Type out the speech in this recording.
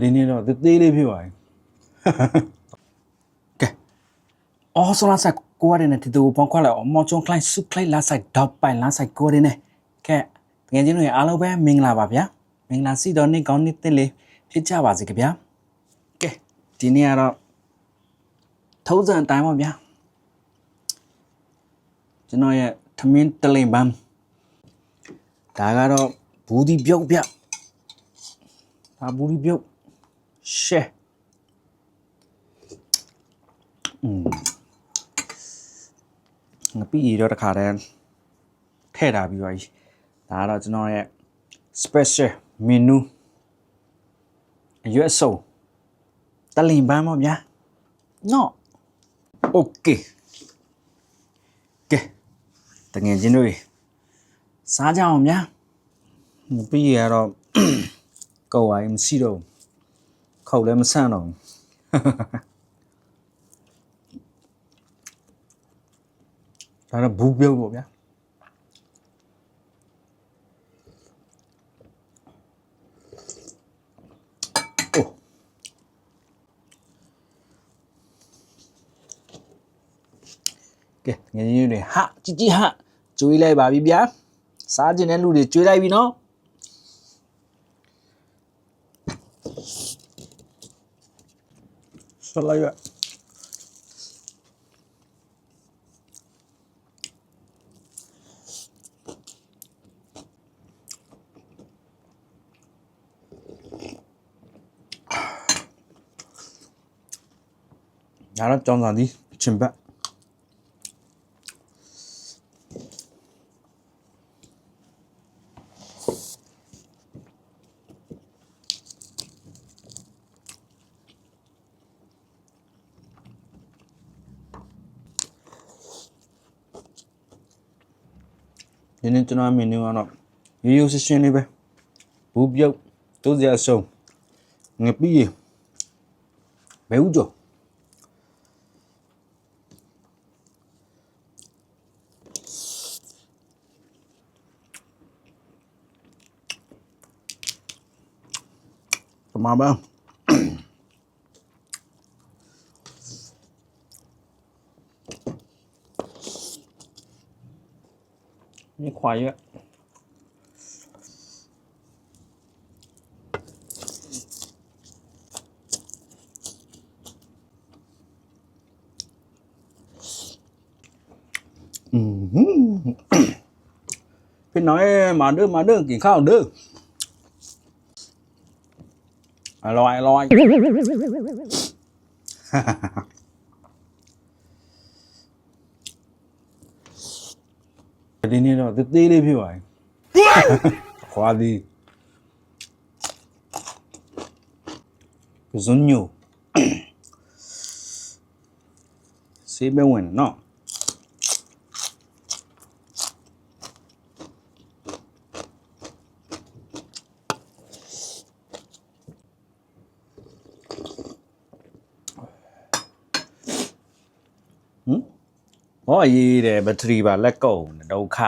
ဒီနေ့တော့သေးလေးဖြစ်ပါရင်ကဲအော်ဆိုလာဆိုင်ကိုရတဲ့တီတူပေါင်းခွာလိုက်မော်ချုံကလိုင်းစုကလိုက်လာဆိုင်ဒေါက်ပိုင်လာဆိုင်ကိုရနေကဲငယ်ချင်းတွေအားလုံးပဲမင်္ဂလာပါဗျာမင်္ဂလာစီတော်နေ့ကောင်းနေ့တင်လေးဖြစ်ကြပါစေကြဗျာကဲဒီနေ့ကတော့ထုံးစံအတိုင်းပါဗျာကျွန်တော်ရဲ့ထမင်းတလိမ်ပန်းဒါကတော့ဘူးဒီပြုတ်ဗျဒါဘူးဒီပြုတ်ရှဲငပိရတော့တခါတည်းထည့်ထားပြီးပါကြီးဒါကတော့ကျွန်တော်ရဲ့ special menu အရွက်စုံတလိမ်ပန်းပါဗျာနော် okay ကဲတငယ်ချင်းတွေစားကြအောင်ဗျာငပိရတော့ကောက်ဝိုင်းမရှိတော့ခေါက်လည်းမဆန့်တော့ဒါတော့ဘူးပြုတ်ပေါ့ဗျာအိုးကဲငယ်ချင်းတွေဟာကြီးဟာကျွေးလိုက်ပါပြီဗျာစားကျင်တဲ့လူတွေကျွေးလိုက်ပြီနော်ဆက်လိုက်ရဒါတော့ကြောင်းစားသည်ချင်ပတ်ဒီနေ့ကျွန်တော်မင်းကတော့ရိုးရိုးရှင်းလေးပဲဘူးပြုတ်တိုးစရာဆုံးငပိရဘဲဥကျော်ပမာပါนี่ควายเยอะพี่น้อยมาเด้อกินข้าวเด้ออร่อยဒီနေ့တော့သေးလေးဖြစ်ပါရင်ခွာသည်ဇွန်ညိုစေးပဲဝင်နော်ဟောရေးတယ်ဘက်ထရီပါလက်ကုပ်ဒုက္ခ